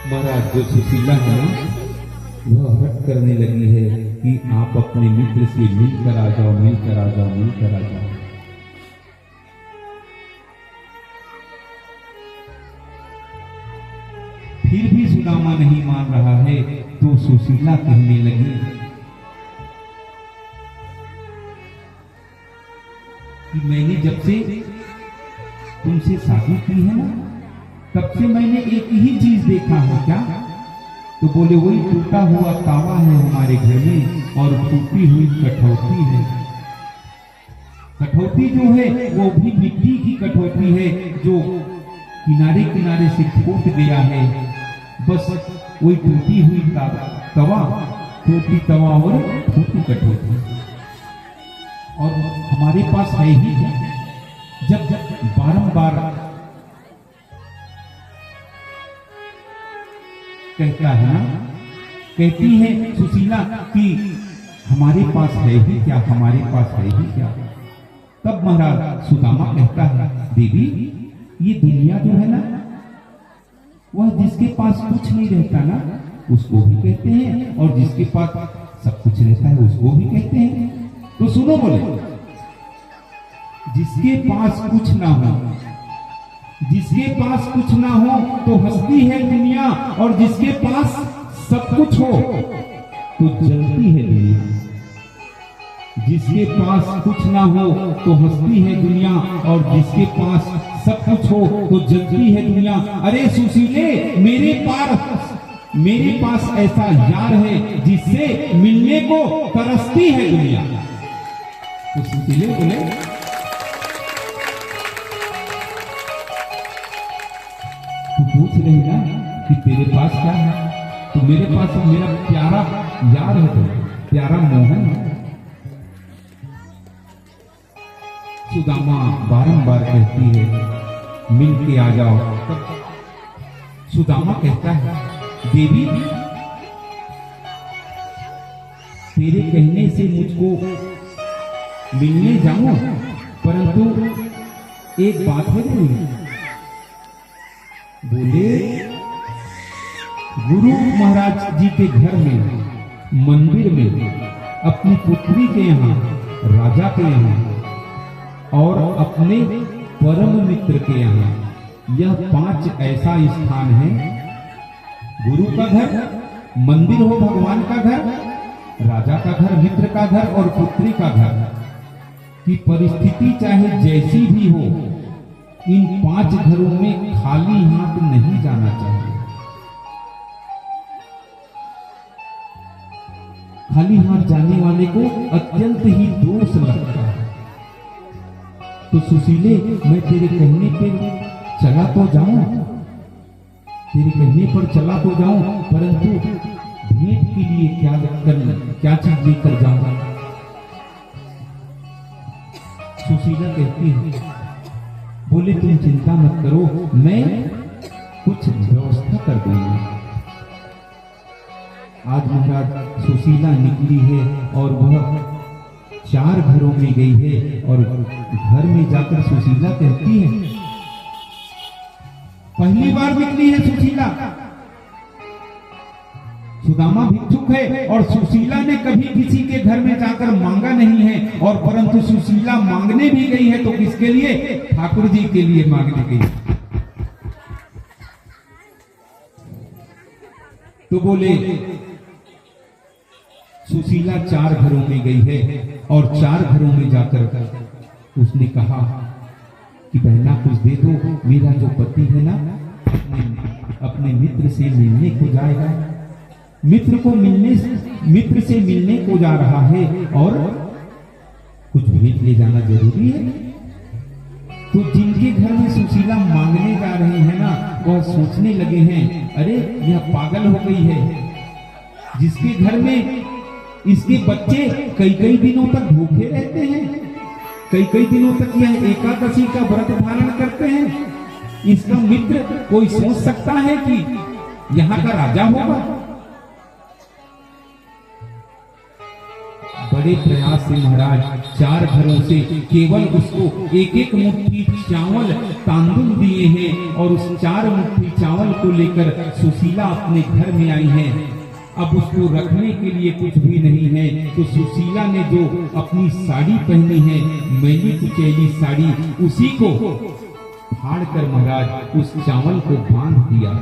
महाराज जो सुशीला है ना, वह हट करने लगी है कि आप अपने मित्र से मिलकर आ जाओ, मिलकर आ जाओ, मिलकर आ जाओ। फिर भी सुदामा नहीं मान रहा है, तो सुशीला कहने लगी कि मैंने जब से तुमसे शादी की है ना, तब से मैंने एक ही चीज देखा है। क्या? तो बोले वही टूटा हुआ तावा है हमारे घर में और टूटी हुई कठौती है। कठौती जो है वो भी मिट्टी की कठौती है, जो किनारे किनारे से फूट गया है। बस वही टूटी हुई तवा, टूटी तवा और टूटी कठौती। और हमारे पास है ही क्या? जब जब बारंबार कहता है ना, कहती है सुशीला कि हमारे पास है ही क्या, हमारे पास है ही क्या। तब महाराज सुदामा कहता है, देवी ये दुनिया जो है ना, वह जिसके पास कुछ नहीं रहता ना, उसको भी कहते हैं, और जिसके पास सब कुछ रहता है उसको भी कहते हैं। तो सुनो, बोले जिसके पास कुछ ना हो, जिसके पास कुछ ना हो तो हंसती है दुनिया, और जिसके पास सब कुछ हो तो जलती है दुनिया। जिसके पास कुछ ना हो तो हंसती है दुनिया, और जिसके पास सब कुछ हो तो जलती है दुनिया। अरे सुशीले, मेरे पास ऐसा यार है जिससे मिलने को तरसती है दुनिया। तो सुशीले बोले, तू पूछ रही ना कि तेरे पास क्या है, तो मेरे पास मेरा प्यारा यार है, तो प्यारा मोहन है। सुदामा बारंबार कहती है मिल के आ जाओ। तब सुदामा कहता है, देवी तेरे कहने से मुझको मिलने जाऊं, परंतु एक बात है देवी। बोले गुरु महाराज जी के घर में, मंदिर में, अपनी पुत्री के यहाँ, राजा के यहाँ, और अपने परम मित्र के यहाँ, यह 5 ऐसा स्थान है, गुरु का घर, मंदिर हो भगवान का घर, राजा का घर, मित्र का घर और पुत्री का घर, की परिस्थिति चाहे जैसी भी हो, इन 5 घरों में खाली हाथ नहीं जाना चाहिए। खाली हाथ जाने वाले को अत्यंत ही दोष लगता है। तो सुशीले, मैं तेरे कहने पे चला तो जाऊं, तेरे कहने पर चला तो जाऊं, परंतु भेंट के लिए क्या चीज लेकर जाऊंगा। सुशीला कहती है, बोले तुम चिंता मत करो, मैं कुछ व्यवस्था कर दूंगा। आज महाराज सुशीला निकली है और वह 4 घरों में गई है, और घर में जाकर सुशीला कहती है, पहली बार निकली है सुशीला। सुदामा भिक्षुक है और सुशीला ने कभी किसी के घर में जाकर मांगा नहीं है, और परंतु सुशीला मांगने भी गई है तो किसके लिए? ठाकुर जी के लिए मांगने गई। तो बोले सुशीला 4 घरों में गई है, और 4 घरों में जाकर उसने कहा कि बहना कुछ दे दो, मेरा जो पति है ना अपने मित्र से मिलने को जाएगा, मित्र से मिलने को जा रहा है, और कुछ भेंट ले जाना जरूरी है। तो जिनके घर में सुशीला मांगने जा रही है ना, वह सोचने लगे हैं, अरे यह पागल हो गई है, जिसके घर में इसके बच्चे कई दिनों तक भूखे रहते हैं, कई दिनों तक यह एकादशी का व्रत धारण करते हैं, इसका मित्र कोई सोच सकता है कि यहाँ का राजा होगा? बड़े प्रयास से महाराज 4 घरों से केवल उसको एक एक मुट्ठी चावल तांदुल दिए हैं और उस 4 मुट्ठी चावल को लेकर सुशीला अपने घर में आई है। अब उसको रखने के लिए कुछ भी नहीं है, तो सुशीला ने जो अपनी साड़ी पहनी है, मैली कुचैली साड़ी, उसी को फाड़ कर महाराज उस चावल को बांध दिया।